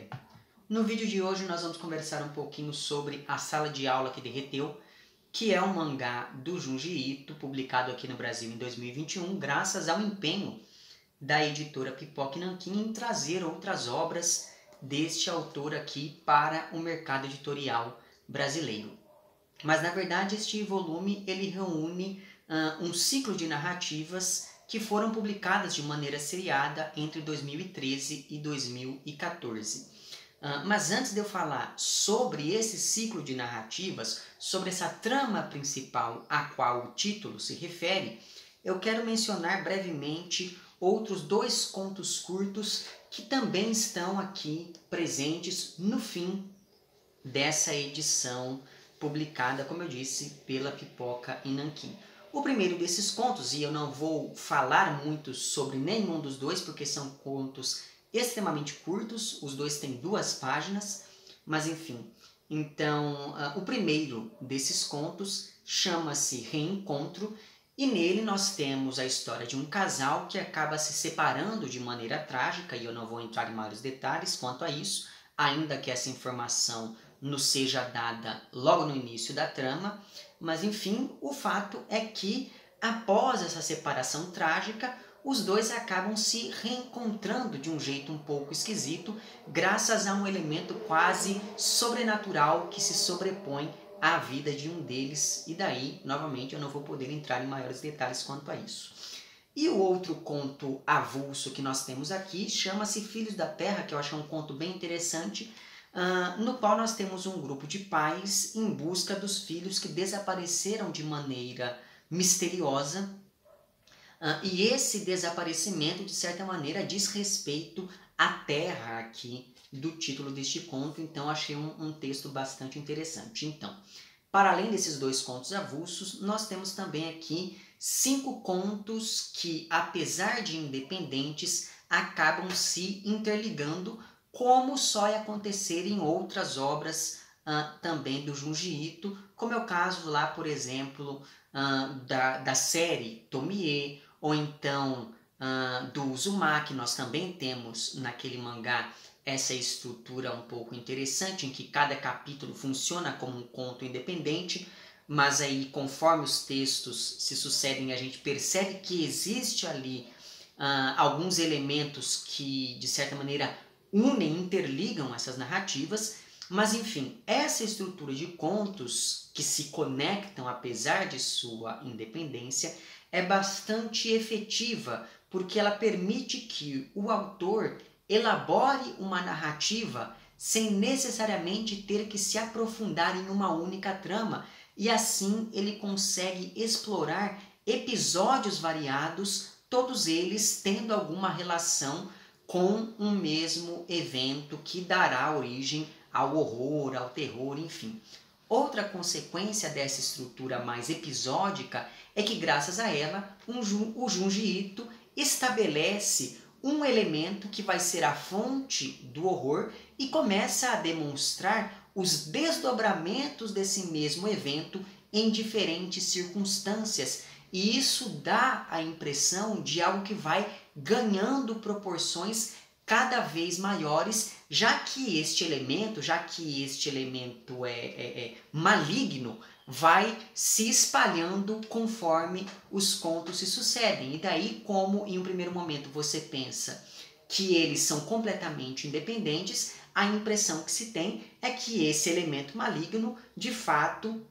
bem? No vídeo de hoje nós vamos conversar um pouquinho sobre A Sala de Aula que Derreteu, que é um mangá do Junji Ito, publicado aqui no Brasil em 2021, graças ao empenho da editora Pipoca Nanquim em trazer outras obras deste autor aqui para o mercado editorial brasileiro. Mas na verdade este volume ele reúne um ciclo de narrativas que foram publicadas de maneira seriada entre 2013 e 2014. Mas antes de eu falar sobre esse ciclo de narrativas, sobre essa trama principal a qual o título se refere, eu quero mencionar brevemente outros dois contos curtos que também estão aqui presentes no fim dessa edição publicada, como eu disse, pela Pipoca Nanquim. O primeiro desses contos, e eu não vou falar muito sobre nenhum dos dois, porque são contos extremamente curtos, os dois têm 2 páginas, mas enfim. Então, o primeiro desses contos chama-se Reencontro, e nele nós temos a história de um casal que acaba se separando de maneira trágica, e eu não vou entrar em maiores detalhes quanto a isso, ainda que essa informação nos seja dada logo no início da trama, mas enfim, o fato é que após essa separação trágica, os dois acabam se reencontrando de um jeito um pouco esquisito, graças a um elemento quase sobrenatural que se sobrepõe à vida de um deles, e daí, novamente, eu não vou poder entrar em maiores detalhes quanto a isso. E o outro conto avulso que nós temos aqui chama-se Filhos da Terra, que eu acho um conto bem interessante, no qual nós temos um grupo de pais em busca dos filhos que desapareceram de maneira misteriosa, e esse desaparecimento, de certa maneira, diz respeito à terra aqui do título deste conto, então achei um texto bastante interessante. Então, para além desses 2 contos avulsos, nós temos também aqui 5 contos que, apesar de independentes, acabam se interligando, como só é acontecer em outras obras também do Junji Ito, como é o caso lá, por exemplo, da série Tomie, ou então do Uzumaki. Nós também temos naquele mangá essa estrutura um pouco interessante, em que cada capítulo funciona como um conto independente, mas aí conforme os textos se sucedem a gente percebe que existe ali alguns elementos que de certa maneira unem, interligam essas narrativas, mas enfim, essa estrutura de contos que se conectam apesar de sua independência é bastante efetiva, porque ela permite que o autor elabore uma narrativa sem necessariamente ter que se aprofundar em uma única trama, e assim ele consegue explorar episódios variados, todos eles tendo alguma relação com um mesmo evento que dará origem ao horror, ao terror, enfim. Outra consequência dessa estrutura mais episódica é que, graças a ela, o Junji Ito estabelece um elemento que vai ser a fonte do horror e começa a demonstrar os desdobramentos desse mesmo evento em diferentes circunstâncias. E isso dá a impressão de algo que vai ganhando proporções cada vez maiores, já que este elemento é maligno, vai se espalhando conforme os contos se sucedem. E daí, como em um primeiro momento você pensa que eles são completamente independentes, a impressão que se tem é que esse elemento maligno, de fato,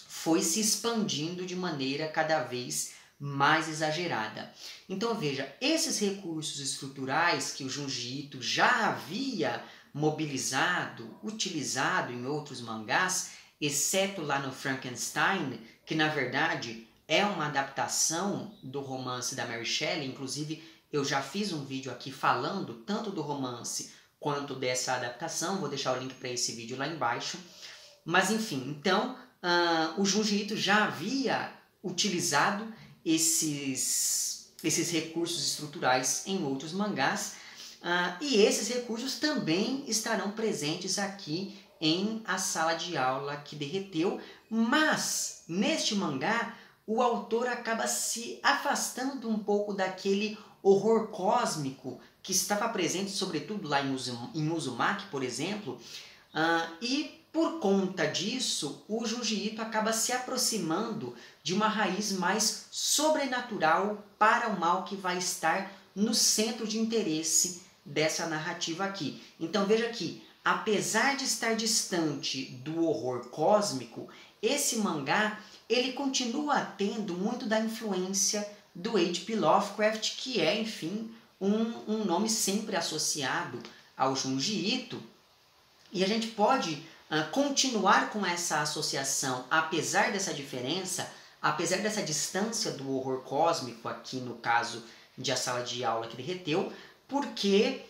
foi se expandindo de maneira cada vez mais exagerada. Então veja, esses recursos estruturais que o Junji Ito já havia mobilizado, utilizado em outros mangás, exceto lá no Frankenstein, que na verdade é uma adaptação do romance da Mary Shelley, inclusive eu já fiz um vídeo aqui falando tanto do romance quanto dessa adaptação, vou deixar o link para esse vídeo lá embaixo. Mas enfim, então o Junji Ito já havia utilizado esses recursos estruturais em outros mangás, e esses recursos também estarão presentes aqui em A Sala de Aula que Derreteu, mas neste mangá o autor acaba se afastando um pouco daquele horror cósmico que estava presente sobretudo lá em Uzumaki, por exemplo, e por conta disso, o Junji Ito acaba se aproximando de uma raiz mais sobrenatural para o mal que vai estar no centro de interesse dessa narrativa aqui. Então veja que, apesar de estar distante do horror cósmico, esse mangá ele continua tendo muito da influência do H.P. Lovecraft, que é, enfim, um nome sempre associado ao Junji Ito. E a gente pode continuar com essa associação, apesar dessa diferença, apesar dessa distância do horror cósmico, aqui no caso de A Sala de Aula que Derreteu, porque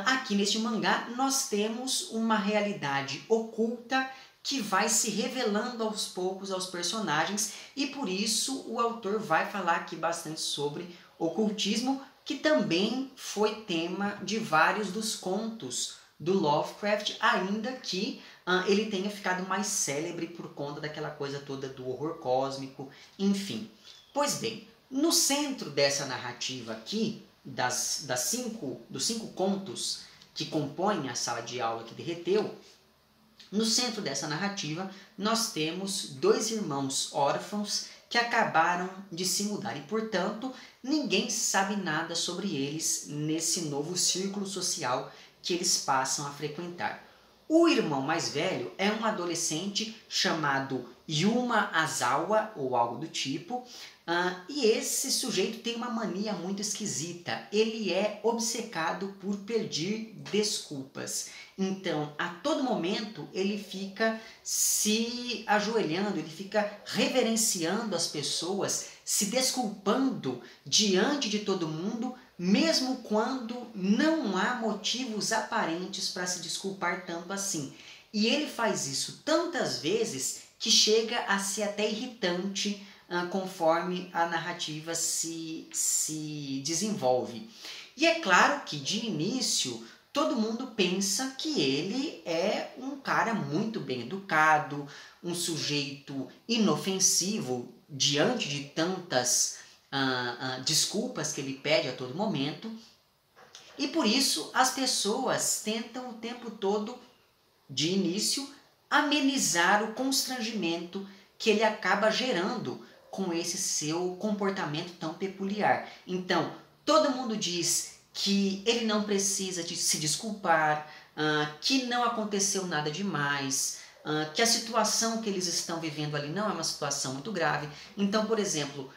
aqui neste mangá nós temos uma realidade oculta que vai se revelando aos poucos aos personagens, e por isso o autor vai falar aqui bastante sobre ocultismo, que também foi tema de vários dos contos do Lovecraft, ainda que ele tenha ficado mais célebre por conta daquela coisa toda do horror cósmico, enfim. Pois bem, no centro dessa narrativa aqui, dos 5 contos que compõem A Sala de Aula que Derreteu, no centro dessa narrativa nós temos 2 irmãos órfãos que acabaram de se mudar e, portanto, ninguém sabe nada sobre eles nesse novo círculo social que eles passam a frequentar. O irmão mais velho é um adolescente chamado Yuma Azawa, ou algo do tipo, e esse sujeito tem uma mania muito esquisita. Ele é obcecado por pedir desculpas. Então, a todo momento, ele fica se ajoelhando, ele fica reverenciando as pessoas, se desculpando diante de todo mundo, mesmo quando não há motivos aparentes para se desculpar tanto assim. E ele faz isso tantas vezes que chega a ser até irritante conforme a narrativa se desenvolve. E é claro que, de início, todo mundo pensa que ele é um cara muito bem educado, um sujeito inofensivo diante de tantas desculpas que ele pede a todo momento, e por isso as pessoas tentam o tempo todo, de início, amenizar o constrangimento que ele acaba gerando com esse seu comportamento tão peculiar. Então, todo mundo diz que ele não precisa de se desculpar, que não aconteceu nada demais, que a situação que eles estão vivendo ali não é uma situação muito grave. Então, por exemplo,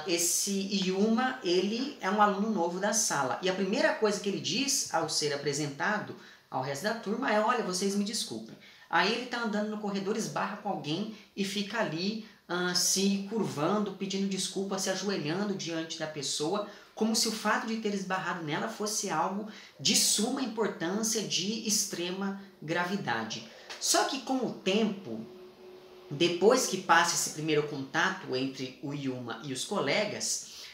esse Yuma, ele é um aluno novo da sala, e a primeira coisa que ele diz ao ser apresentado ao resto da turma é: olha, vocês me desculpem. Aí ele está andando no corredor, esbarra com alguém e fica ali se curvando, pedindo desculpa, se ajoelhando diante da pessoa, como se o fato de ter esbarrado nela fosse algo de suma importância, de extrema gravidade. Só que com o tempo, depois que passa esse primeiro contato entre o Yuma e os colegas,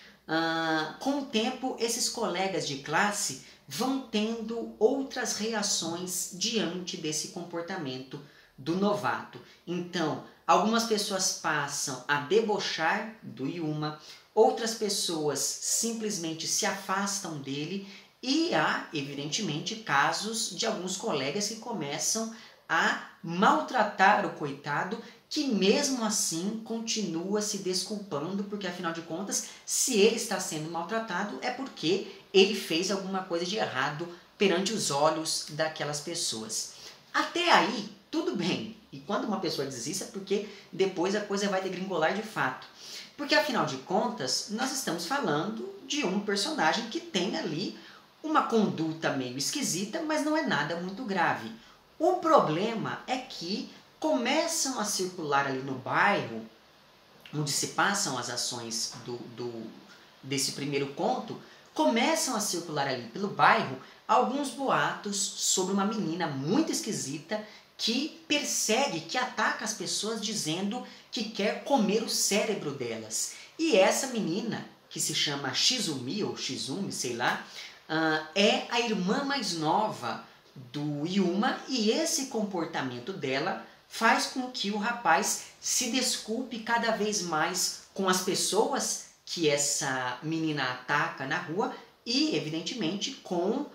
com o tempo esses colegas de classe vão tendo outras reações diante desse comportamento do novato. Então, algumas pessoas passam a debochar do Yuma, outras pessoas simplesmente se afastam dele, e há, evidentemente, casos de alguns colegas que começam a maltratar o coitado, que mesmo assim continua se desculpando, porque afinal de contas, se ele está sendo maltratado é porque ele fez alguma coisa de errado perante os olhos daquelas pessoas. Até aí, tudo bem. E quando uma pessoa diz isso é porque depois a coisa vai degringolar de fato. Porque afinal de contas, nós estamos falando de um personagem que tem ali uma conduta meio esquisita, mas não é nada muito grave. O problema é que começam a circular ali no bairro, onde se passam as ações desse primeiro conto, começam a circular ali pelo bairro alguns boatos sobre uma menina muito esquisita que persegue, que ataca as pessoas dizendo que quer comer o cérebro delas. E essa menina, que se chama Shizumi, ou Shizumi, sei lá, é a irmã mais nova do Yuma, e esse comportamento dela faz com que o rapaz se desculpe cada vez mais com as pessoas que essa menina ataca na rua, e, evidentemente, com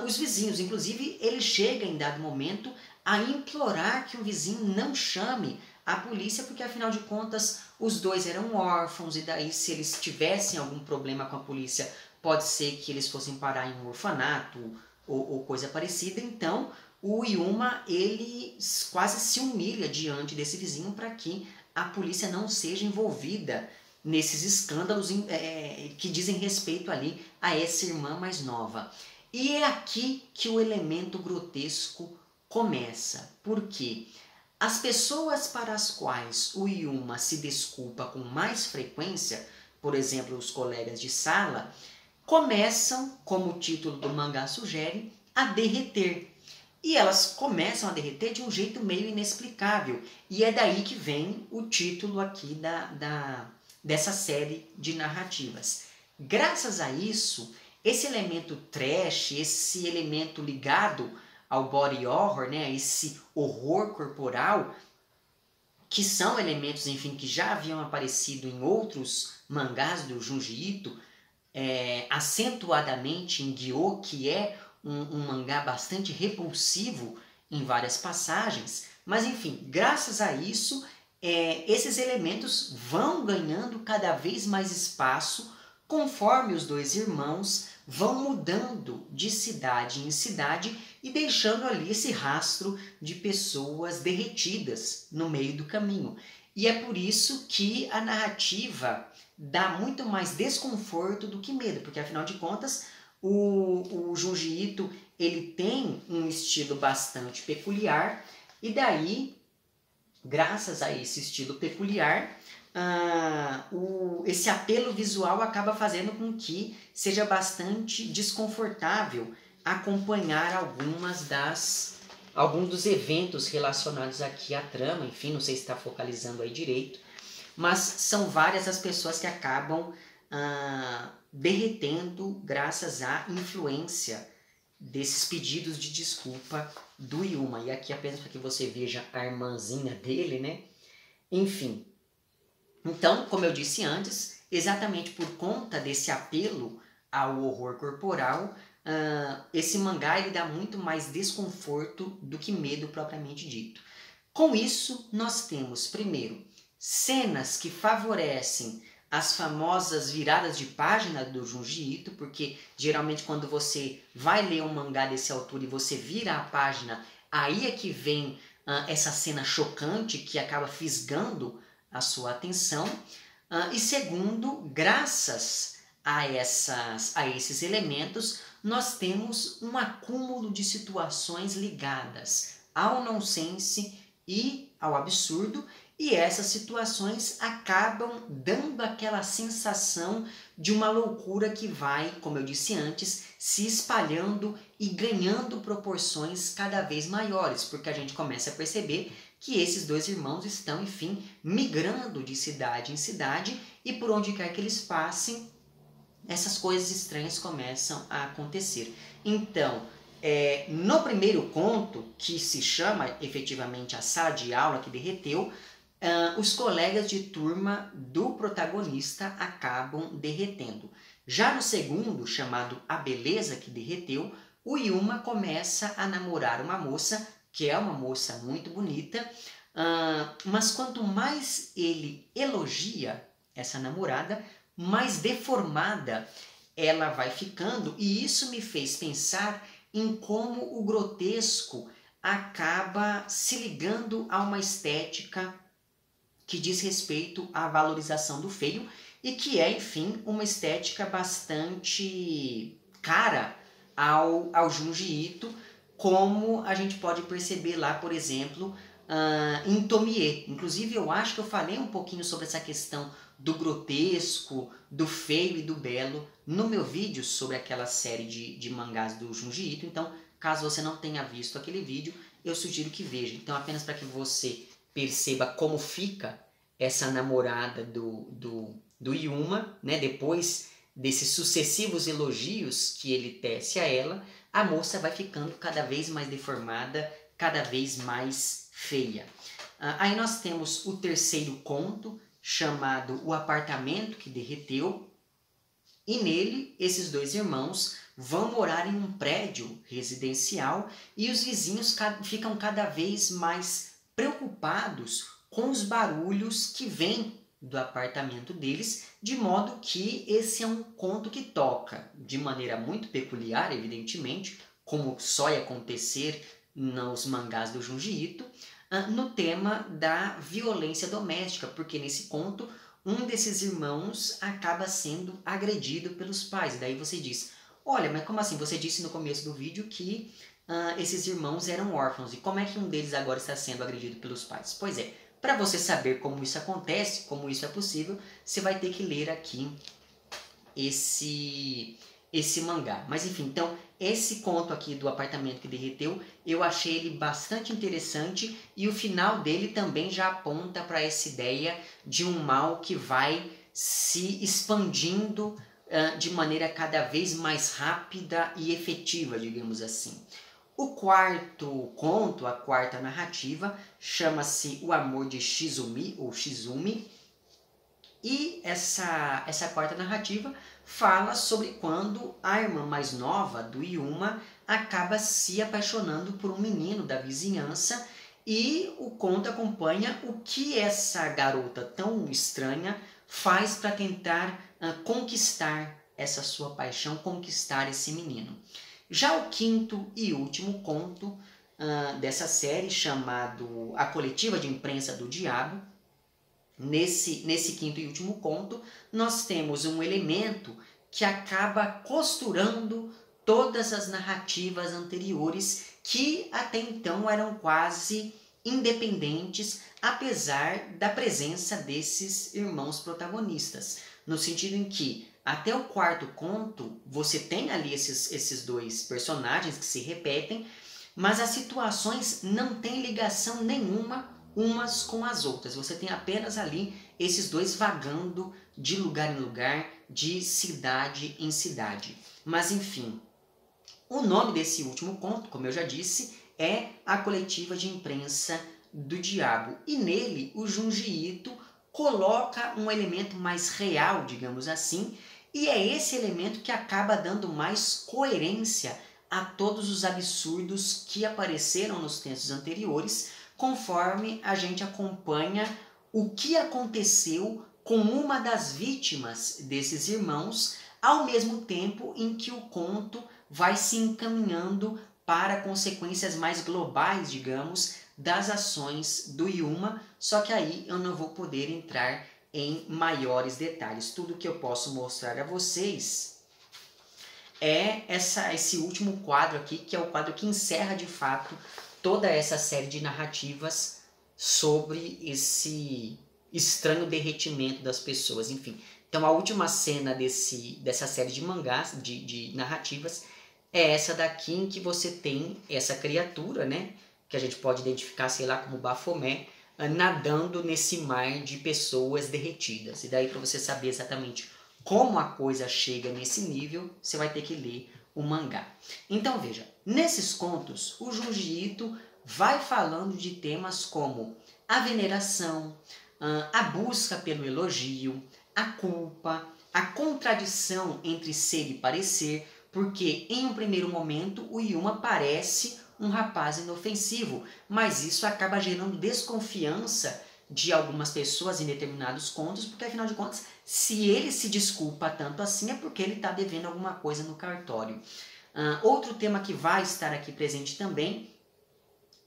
os vizinhos. Inclusive, ele chega em dado momento a implorar que o vizinho não chame a polícia, porque afinal de contas os dois eram órfãos, e daí se eles tivessem algum problema com a polícia, pode ser que eles fossem parar em um orfanato ou coisa parecida. Então o Yuma, ele quase se humilha diante desse vizinho para que a polícia não seja envolvida nesses escândalos que dizem respeito ali a essa irmã mais nova. E é aqui que o elemento grotesco começa. Por quê? As pessoas para as quais o Yuma se desculpa com mais frequência, por exemplo, os colegas de sala, começam, como o título do mangá sugere, a derreter. E elas começam a derreter de um jeito meio inexplicável. E é daí que vem o título aqui dessa série de narrativas. Graças a isso, esse elemento trash, esse elemento ligado ao body horror, né, esse horror corporal, que são elementos, enfim, que já haviam aparecido em outros mangás do Junji Ito, acentuadamente em Gyo, que é um mangá bastante repulsivo em várias passagens, mas enfim, graças a isso, esses elementos vão ganhando cada vez mais espaço conforme os dois irmãos vão mudando de cidade em cidade e deixando ali esse rastro de pessoas derretidas no meio do caminho. E é por isso que a narrativa dá muito mais desconforto do que medo, porque afinal de contas o Junji Ito, ele tem um estilo bastante peculiar, e daí, graças a esse estilo peculiar, esse apelo visual acaba fazendo com que seja bastante desconfortável acompanhar alguns dos eventos relacionados aqui à trama. Enfim, não sei se está focalizando aí direito, mas são várias as pessoas que acabam derretendo graças à influência desses pedidos de desculpa do Yuma. E aqui apenas para que você veja a irmãzinha dele, né? Enfim. Então, como eu disse antes, exatamente por conta desse apelo ao horror corporal, esse mangá ele dá muito mais desconforto do que medo propriamente dito. Com isso, nós temos, primeiro, cenas que favorecem as famosas viradas de página do Junji Ito, porque geralmente quando você vai ler um mangá desse autor e você vira a página, aí é que vem essa cena chocante que acaba fisgando a sua atenção. E segundo, graças a esses elementos, nós temos um acúmulo de situações ligadas ao nonsense e ao absurdo, e essas situações acabam dando aquela sensação de uma loucura que vai, como eu disse antes, se espalhando e ganhando proporções cada vez maiores, porque a gente começa a perceber que esses dois irmãos estão, enfim, migrando de cidade em cidade, e por onde quer que eles passem, essas coisas estranhas começam a acontecer. Então, no primeiro conto, que se chama efetivamente A Sala de Aula que Derreteu, os colegas de turma do protagonista acabam derretendo. Já no segundo, chamado A Beleza que Derreteu, o Yuma começa a namorar uma moça, que é uma moça muito bonita, mas quanto mais ele elogia essa namorada, mais deformada ela vai ficando, e isso me fez pensar em como o grotesco acaba se ligando a uma estética que diz respeito à valorização do feio, e que é, enfim, uma estética bastante cara ao Junji Ito, como a gente pode perceber lá, por exemplo, em Tomie. Inclusive, eu acho que eu falei um pouquinho sobre essa questão do grotesco, do feio e do belo no meu vídeo sobre aquela série de mangás do Junji Ito. Então, caso você não tenha visto aquele vídeo, eu sugiro que veja. Então, apenas para que você perceba como fica essa namorada do Yuma, né? Depois desses sucessivos elogios que ele tece a ela, a moça vai ficando cada vez mais deformada, cada vez mais feia. Aí nós temos o terceiro conto, chamado O Apartamento que Derreteu, E nele, esses dois irmãos vão morar em um prédio residencial e os vizinhos ficam cada vez mais preocupados com os barulhos que vêm do apartamento deles, de modo que esse é um conto que toca de maneira muito peculiar, evidentemente, como só ia acontecer nos mangás do Junji Ito, no tema da violência doméstica, porque nesse conto um desses irmãos acaba sendo agredido pelos pais. E daí você diz, olha, mas como assim? Você disse no começo do vídeo que esses irmãos eram órfãos, e como é que um deles agora está sendo agredido pelos pais? Pois é, para você saber como isso acontece, como isso é possível, você vai ter que ler aqui esse mangá. Mas enfim, então esse conto aqui do apartamento que derreteu, eu achei ele bastante interessante e o final dele também já aponta para essa ideia de um mal que vai se expandindo de maneira cada vez mais rápida e efetiva, digamos assim. O quarto conto, a quarta narrativa, chama-se O Amor de Shizumi, ou Shizumi, e essa quarta narrativa fala sobre quando a irmã mais nova do Yuma acaba se apaixonando por um menino da vizinhança e o conto acompanha o que essa garota tão estranha faz para tentar conquistar essa sua paixão, conquistar esse menino. Já o quinto e último conto dessa série, chamado A Coletiva de Imprensa do Diabo, nesse quinto e último conto, nós temos um elemento que acaba costurando todas as narrativas anteriores que até então eram quase independentes, apesar da presença desses irmãos protagonistas. No sentido em que, até o quarto conto, você tem ali esses dois personagens que se repetem, mas as situações não têm ligação nenhuma umas com as outras. Você tem apenas ali esses dois vagando de lugar em lugar, de cidade em cidade. Mas enfim, o nome desse último conto, como eu já disse, é A Coletiva de Imprensa do Diabo. E nele o Junji Ito coloca um elemento mais real, digamos assim, e é esse elemento que acaba dando mais coerência a todos os absurdos que apareceram nos textos anteriores, conforme a gente acompanha o que aconteceu com uma das vítimas desses irmãos, ao mesmo tempo em que o conto vai se encaminhando para consequências mais globais, digamos, das ações do Yuma, só que aí eu não vou poder entrar em maiores detalhes. Tudo que eu posso mostrar a vocês é esse último quadro aqui, que é o quadro que encerra de fato toda essa série de narrativas sobre esse estranho derretimento das pessoas, enfim. Então a última cena dessa série de mangás, de narrativas, é essa daqui em que você tem essa criatura, né, que a gente pode identificar, sei lá, como Baphomet, nadando nesse mar de pessoas derretidas. E daí, para você saber exatamente como a coisa chega nesse nível, você vai ter que ler o mangá. Então veja, nesses contos, o Junji Ito vai falando de temas como a veneração, a busca pelo elogio, a culpa, a contradição entre ser e parecer, porque em um primeiro momento o Yuma parece um rapaz inofensivo, mas isso acaba gerando desconfiança de algumas pessoas em determinados contos, porque afinal de contas, se ele se desculpa tanto assim é porque ele está devendo alguma coisa no cartório. Outro tema que vai estar aqui presente também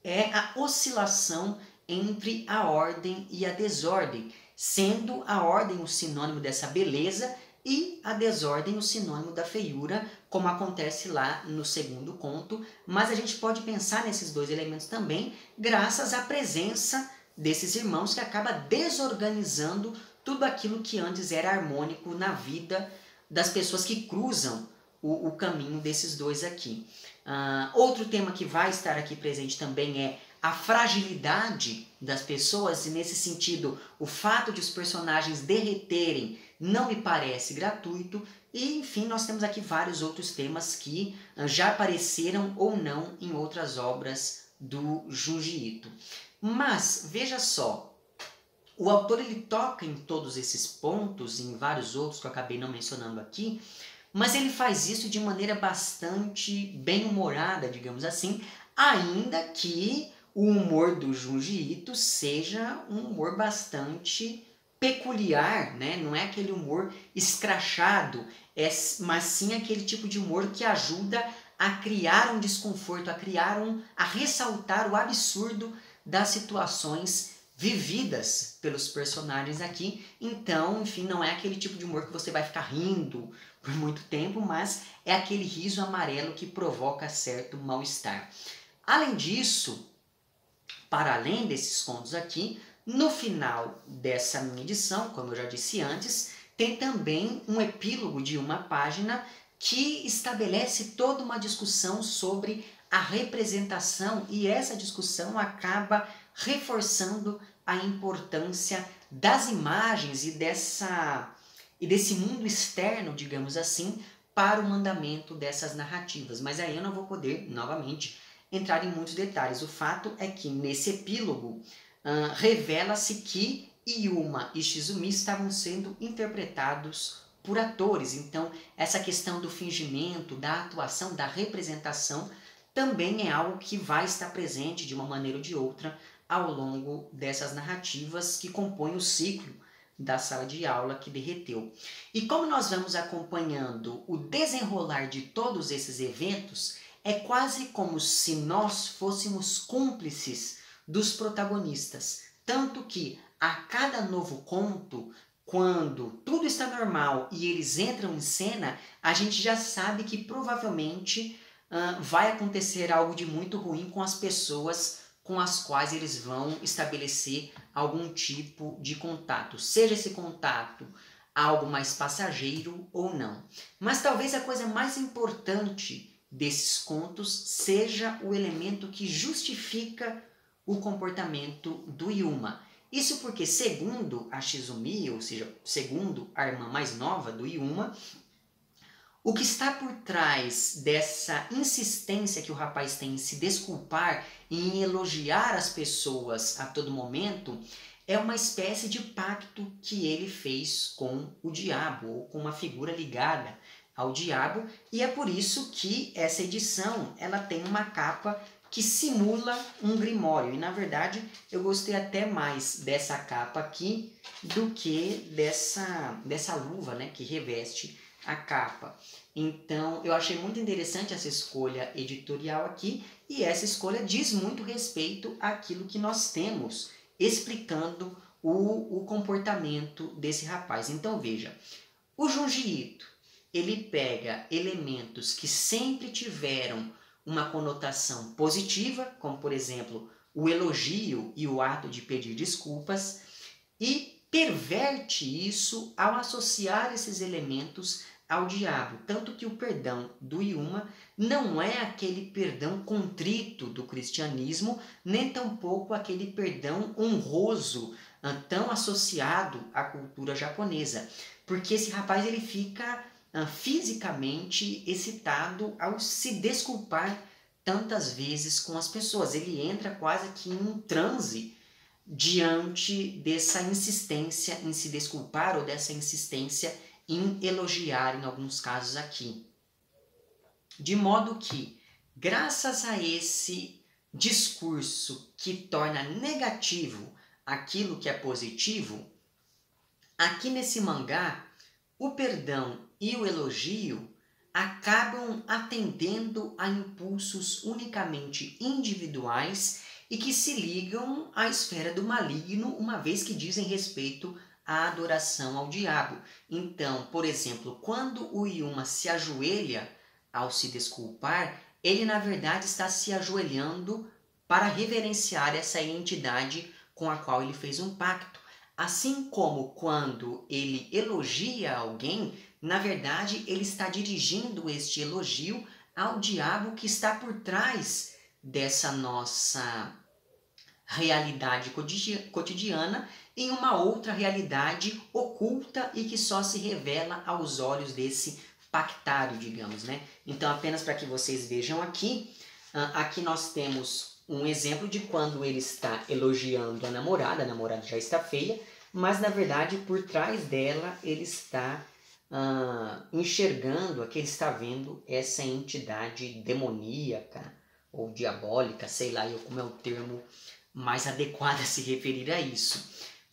é a oscilação entre a ordem e a desordem, sendo a ordem o sinônimo dessa beleza e a desordem o sinônimo da feiura, como acontece lá no segundo conto, mas a gente pode pensar nesses dois elementos também, graças à presença desses irmãos que acaba desorganizando tudo aquilo que antes era harmônico na vida das pessoas que cruzam o caminho desses dois aqui. Outro tema que vai estar aqui presente também é a fragilidade das pessoas, e nesse sentido, o fato de os personagens derreterem não me parece gratuito, e enfim, nós temos aqui vários outros temas que já apareceram ou não em outras obras do Junji Ito. Mas, veja só, O autor ele toca em todos esses pontos, em vários outros que eu acabei não mencionando aqui, mas ele faz isso de maneira bastante bem-humorada, digamos assim, ainda que o humor do Junji Ito seja um humor bastante peculiar, né? Não é aquele humor escrachado, mas sim aquele tipo de humor que ajuda a criar um desconforto, a ressaltar o absurdo das situações vividas pelos personagens aqui. Então, enfim, não é aquele tipo de humor que você vai ficar rindo por muito tempo, mas é aquele riso amarelo que provoca certo mal-estar. Além disso, para além desses contos aqui, no final dessa minha edição, como eu já disse antes, tem também um epílogo de uma página que estabelece toda uma discussão sobre a representação, e essa discussão acaba reforçando a importância das imagens e desse mundo externo, digamos assim, para o mandamento dessas narrativas. Mas aí eu não vou poder, novamente, entrar em muitos detalhes. O fato é que nesse epílogo revela-se que Yuma e Shizumi estavam sendo interpretados por atores. Então, essa questão do fingimento, da atuação, da representação, também é algo que vai estar presente de uma maneira ou de outra ao longo dessas narrativas que compõem o ciclo da sala de aula que derreteu. E como nós vamos acompanhando o desenrolar de todos esses eventos, é quase como se nós fôssemos cúmplices dos protagonistas. Tanto que a cada novo conto, quando tudo está normal e eles entram em cena, a gente já sabe que provavelmente vai acontecer algo de muito ruim com as pessoas com as quais eles vão estabelecer algum tipo de contato. Seja esse contato algo mais passageiro ou não. Mas talvez a coisa mais importante desses contos seja o elemento que justifica o comportamento do Yuma. Isso porque, segundo a Shizumi, ou seja, segundo a irmã mais nova do Yuma, o que está por trás dessa insistência que o rapaz tem em se desculpar e em elogiar as pessoas a todo momento é uma espécie de pacto que ele fez com o diabo, ou com uma figura ligada ao diabo, e é por isso que essa edição ela tem uma capa que simula um grimório. E na verdade eu gostei até mais dessa capa aqui do que dessa luva, né, que reveste a capa. Então eu achei muito interessante essa escolha editorial aqui, e essa escolha diz muito respeito àquilo que nós temos explicando o comportamento desse rapaz. Então veja, o Junji Ito, ele pega elementos que sempre tiveram uma conotação positiva, como por exemplo o elogio e o ato de pedir desculpas, e perverte isso ao associar esses elementos ao diabo. Tanto que o perdão do Yuma não é aquele perdão contrito do cristianismo, nem tampouco aquele perdão honroso, tão associado à cultura japonesa. Porque esse rapaz ele fica fisicamente excitado ao se desculpar tantas vezes com as pessoas. Ele entra quase que em um transe diante dessa insistência em se desculpar, ou dessa insistência em elogiar em alguns casos aqui. De modo que, graças a esse discurso que torna negativo aquilo que é positivo, aqui nesse mangá, o perdão e o elogio acabam atendendo a impulsos unicamente individuais e que se ligam à esfera do maligno, uma vez que dizem respeito à adoração ao diabo. Então, por exemplo, quando o Yuma se ajoelha ao se desculpar, ele na verdade está se ajoelhando para reverenciar essa entidade com a qual ele fez um pacto. Assim como quando ele elogia alguém, na verdade ele está dirigindo este elogio ao diabo que está por trás dessa nossa realidade cotidiana, em uma outra realidade oculta e que só se revela aos olhos desse pactário, digamos, né? Então, apenas para que vocês vejam aqui, aqui nós temos um exemplo de quando ele está elogiando a namorada já está feia, mas na verdade por trás dela ele está enxergando, aqui ele está vendo essa entidade demoníaca ou diabólica, sei lá como é o termo mais adequado a se referir a isso.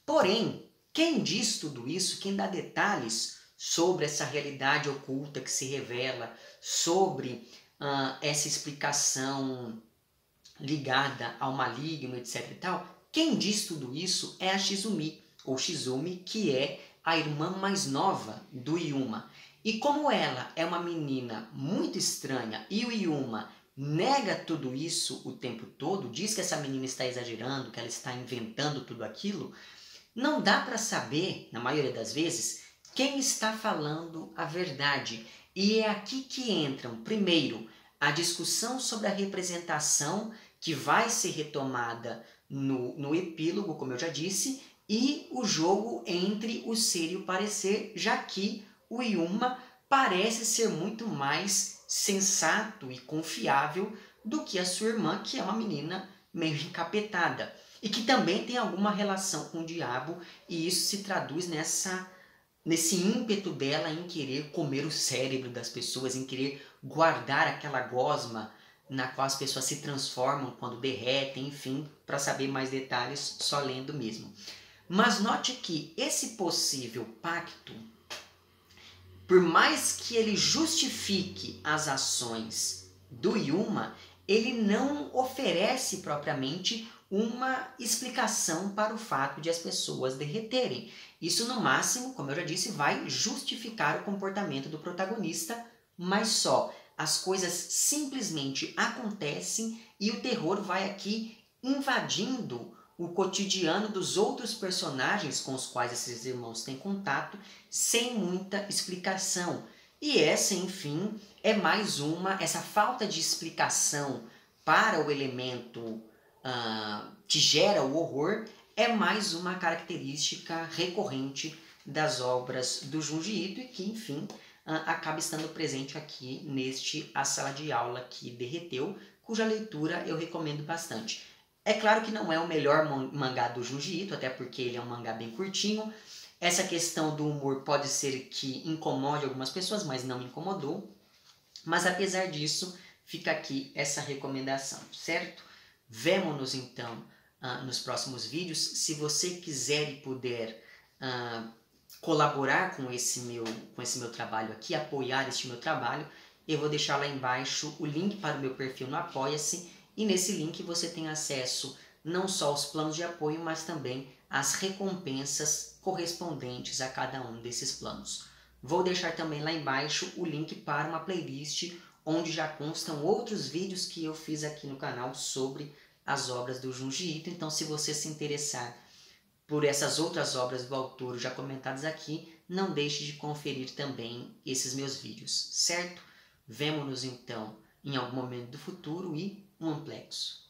Porém, quem diz tudo isso, quem dá detalhes sobre essa realidade oculta que se revela, sobre essa explicação ligada ao maligno, etc e tal, quem diz tudo isso é a Shizumi, ou Shizumi, que é a irmã mais nova do Yuma. E como ela é uma menina muito estranha e o Yuma nega tudo isso o tempo todo, diz que essa menina está exagerando, que ela está inventando tudo aquilo, não dá para saber, na maioria das vezes, quem está falando a verdade. E é aqui que entram, primeiro, a discussão sobre a representação que vai ser retomada no epílogo, como eu já disse, e o jogo entre o ser e o parecer, já que o Yuma parece ser muito mais sensato e confiável do que a sua irmã, que é uma menina meio encapetada e que também tem alguma relação com o diabo, e isso se traduz nesse ímpeto dela em querer comer o cérebro das pessoas, em querer guardar aquela gosma na qual as pessoas se transformam quando derretem, enfim, para saber mais detalhes, só lendo mesmo. Mas note que esse possível pacto, por mais que ele justifique as ações do Yuma, ele não oferece propriamente uma explicação para o fato de as pessoas derreterem. Isso, no máximo, como eu já disse, vai justificar o comportamento do protagonista, mas só. As coisas simplesmente acontecem e o terror vai aqui invadindo o cotidiano dos outros personagens com os quais esses irmãos têm contato, sem muita explicação. E essa, enfim, é mais essa falta de explicação para o elemento que gera o horror, é mais uma característica recorrente das obras do Junji Ito e que, enfim, acaba estando presente aqui neste A Sala de Aula que Derreteu, cuja leitura eu recomendo bastante. É claro que não é o melhor mangá do Junji Ito, até porque ele é um mangá bem curtinho. Essa questão do humor pode ser que incomode algumas pessoas, mas não me incomodou. Mas apesar disso, fica aqui essa recomendação, certo? Vemo-nos então nos próximos vídeos. Se você quiser e puder colaborar com esse meu trabalho aqui, apoiar este meu trabalho, eu vou deixar lá embaixo o link para o meu perfil no Apoia-se, e nesse link você tem acesso não só aos planos de apoio, mas também às recompensas correspondentes a cada um desses planos. Vou deixar também lá embaixo o link para uma playlist onde já constam outros vídeos que eu fiz aqui no canal sobre as obras do Junji Ito. Então, se você se interessar por essas outras obras do autor já comentadas aqui, não deixe de conferir também esses meus vídeos, certo? Vemo-nos então em algum momento do futuro e um amplexo.